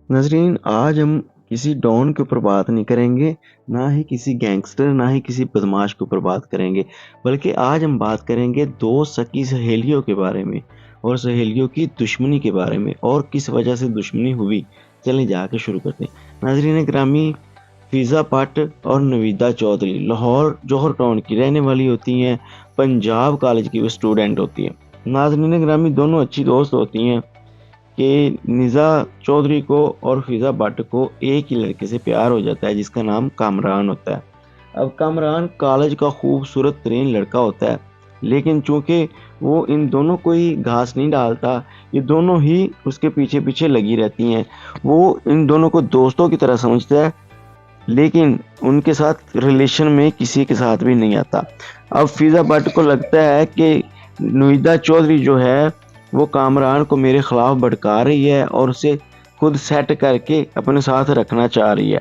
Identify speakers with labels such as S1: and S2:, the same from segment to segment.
S1: ناظرین، آج ہم کسی ڈان کے اوپر بات نہیں کریں گے، نہ ہی کسی گینگسٹر، نہ ہی کسی بدماش کے اوپر بات کریں گے، بلکہ آج ہم بات کریں گے دو سکی سہیلیوں کے بارے میں اور سہیلیوں کی دشمنی کے بارے میں اور کس وجہ سے دشمنی ہوئی۔ چلیں جا کے شروع کرتے ہیں۔ ناظرین گرامی، فیضا بٹ اور نویدہ چودھری لاہور جوہر ٹاؤن کی رہنے والی ہوتی ہیں، پنجاب کالج کی وہ اسٹوڈنٹ ہوتی ہیں۔ ناظرین گرامی، دونوں اچھی دوست ہوتی ہیں کہ نزا چودھری کو اور فیضا بٹ کو ایک ہی لڑکے سے پیار ہو جاتا ہے جس کا نام کامران ہوتا ہے۔ اب کامران کالج کا خوبصورت ترین لڑکا ہوتا ہے، لیکن چونکہ وہ ان دونوں کو ہی گھاس نہیں ڈالتا، یہ دونوں ہی اس کے پیچھے پیچھے لگی رہتی ہیں۔ وہ ان دونوں کو دوستوں کی طرح سمجھتا ہے، لیکن ان کے ساتھ ریلیشن میں کسی کے ساتھ بھی نہیں آتا۔ اب فیضا بٹ کو لگتا ہے کہ نویدہ چودھری جو ہے وہ کامران کو میرے خلاف بھڑکا رہی ہے اور اسے خود سیٹ کر کے اپنے ساتھ رکھنا چاہ رہی ہے۔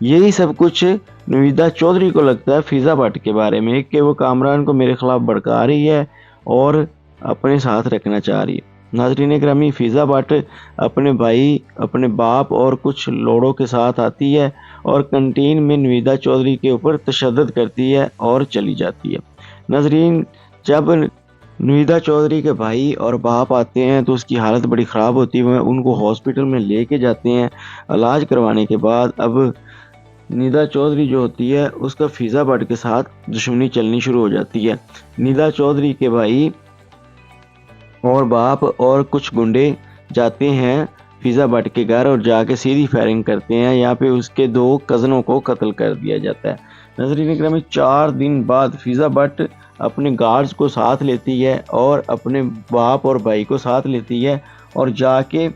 S1: یہی سب کچھ نویدہ چودھری کو لگتا ہے فیضا بٹ کے بارے میں کہ وہ کامران کو میرے خلاف بھڑکا رہی ہے اور اپنے ساتھ رکھنا چاہ رہی ہے۔ ناظرین گرامی، فیضا بٹ اپنے بھائی، اپنے باپ اور کچھ لوڑوں کے ساتھ آتی ہے اور کنٹین میں نویدہ چودھری کے اوپر تشدد کرتی ہے اور چلی جاتی ہے۔ ناظرین، جب نویدہ چودھری کے بھائی اور باپ آتے ہیں تو اس کی حالت بڑی خراب ہوتی ہے، ان کو ہاسپٹل میں لے کے جاتے ہیں۔ علاج کروانے کے بعد اب ندا چودھری جو ہوتی ہے اس کا فیضا بٹ کے ساتھ دشمنی چلنی شروع ہو جاتی ہے۔ ندا چودھری کے بھائی اور باپ اور کچھ گنڈے جاتے ہیں فیضا بٹ کے گھر اور جا کے سیدھی فائرنگ کرتے ہیں۔ یہاں پہ اس کے دو کزنوں کو قتل کر دیا جاتا ہے۔ ناظرین کرام، 4 دن بعد فیضا بٹ اپنے گارڈز کو ساتھ لیتی ہے اور اپنے باپ اور بھائی کو ساتھ لیتی ہے اور جا کے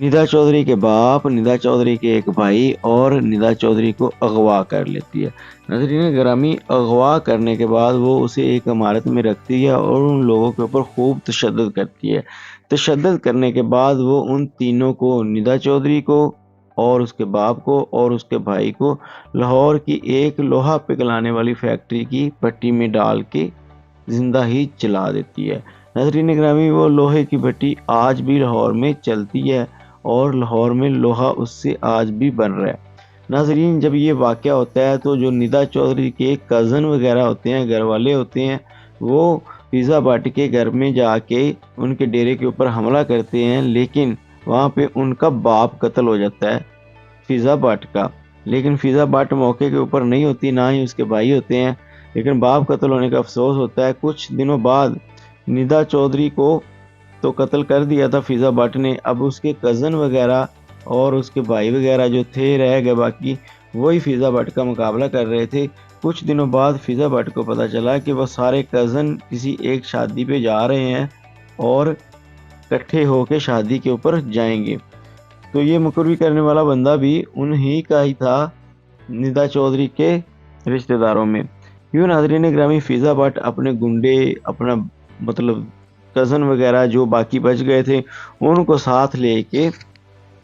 S1: ندا چودھری کے باپ، ندا چودھری کے ایک بھائی اور ندا چودھری کو اغوا کر لیتی ہے۔ ناظرین گرامی، اغوا کرنے کے بعد وہ اسے ایک عمارت میں رکھتی ہے اور ان لوگوں کے اوپر خوب تشدد کرتی ہے۔ تشدد کرنے کے بعد وہ ان تینوں کو، ندا چودھری کو اور اس کے باپ کو اور اس کے بھائی کو، لاہور کی ایک لوہا پگھلانے والی فیکٹری کی بھٹی میں ڈال کے زندہ ہی جلا دیتی ہے۔ ناظرین گرامی، وہ لوہے کی بھٹی آج بھی لاہور میں چلتی ہے اور لاہور میں لوہا اس سے آج بھی بن رہا ہے۔ ناظرین، جب یہ واقعہ ہوتا ہے تو جو ندا چودھری کے کزن وغیرہ ہوتے ہیں، گھر والے ہوتے ہیں، وہ فیضا بٹ کے گھر میں جا کے ان کے ڈیرے کے اوپر حملہ کرتے ہیں، لیکن وہاں پہ ان کا باپ قتل ہو جاتا ہے فیضا بٹ کا۔ لیکن فیضا بٹ موقع کے اوپر نہیں ہوتی، نہ ہی اس کے بھائی ہوتے ہیں، لیکن باپ قتل ہونے کا افسوس ہوتا ہے۔ کچھ دنوں بعد ندا چودھری کو تو قتل کر دیا تھا فیضا بٹ نے، اب اس کے کزن وغیرہ اور اس کے بھائی وغیرہ جو تھے رہ گئے باقی، وہی فیضا بٹ کا مقابلہ کر رہے تھے۔ کچھ دنوں بعد فیضا بٹ کو پتہ چلا کہ وہ سارے کزن کسی ایک شادی پہ جا رہے ہیں اور اکٹھے ہو کے شادی کے اوپر جائیں گے، تو یہ مقرری کرنے والا بندہ بھی انہی کا ہی تھا، ندا چودھری کے رشتہ داروں میں۔ یوں ناظرین گرامی، فیضا بٹ اپنے گنڈے، اپنا کزن وغیرہ جو باقی بچ گئے تھے ان کو ساتھ لے کے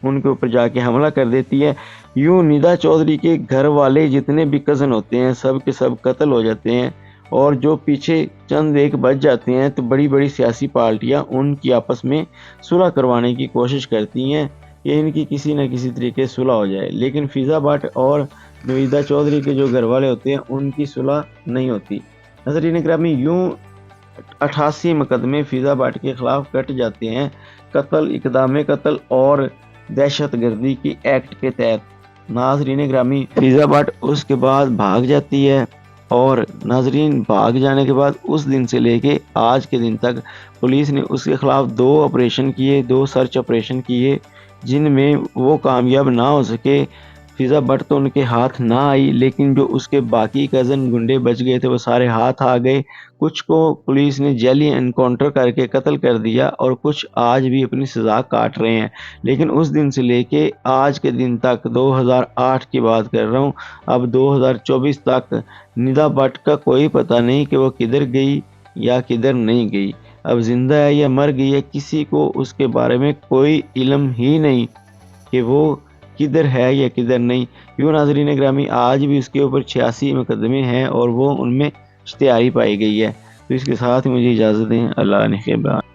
S1: ان کے اوپر جا کے حملہ کر دیتی ہے۔ یوں ندا چودھری کے گھر والے جتنے بھی کزن ہوتے ہیں سب کے سب قتل ہو جاتے ہیں، اور جو پیچھے چند ایک بچ جاتے ہیں تو بڑی بڑی سیاسی پارٹیاں ان کی آپس میں صلح کروانے کی کوشش کرتی ہیں کہ ان کی کسی نہ کسی طریقے صلح ہو جائے، لیکن فیضا بٹ اور نویدہ چودھری کے جو گھر والے ہوتے ہیں ان کی صلح نہیں ہوتی۔ ناظرین گرامی، یوں 88 مقدمے فیضا بٹ کے خلاف کٹ جاتے ہیں، قتل، اقدام قتل اور دہشت گردی کی ایکٹ کے تحت۔ ناظرین گرامی، فیضا بٹ اس کے بعد بھاگ جاتی ہے، اور ناظرین بھاگ جانے کے بعد اس دن سے لے کے آج کے دن تک پولیس نے اس کے خلاف 2 آپریشن کیے، 2 سرچ آپریشن کیے، جن میں وہ کامیاب نہ ہو سکے۔ فیضا بٹ تو ان کے ہاتھ نہ آئی، لیکن جو اس کے باقی کزن گنڈے بچ گئے تھے وہ سارے ہاتھ آ گئے۔ کچھ کو پولیس نے جیلی انکاؤنٹر کر کے قتل کر دیا اور کچھ آج بھی اپنی سزا کاٹ رہے ہیں۔ لیکن اس دن سے لے کے آج کے دن تک، 2008 کی بات کر رہا ہوں، اب 2024 تک ندا بٹ کا کوئی پتہ نہیں کہ وہ کدھر گئی یا کدھر نہیں گئی، اب زندہ ہے یا مر گئی ہے، کسی کو اس کے بارے میں کوئی علم ہی نہیں کہ وہ کدھر ہے یا کدھر نہیں۔ یوں ناظرین گرامی، آج بھی اس کے اوپر 86 مقدمے ہیں اور وہ ان میں اشتہاری پائی گئی ہے۔ تو اس کے ساتھ مجھے اجازت دیں، اللہ نگہبان۔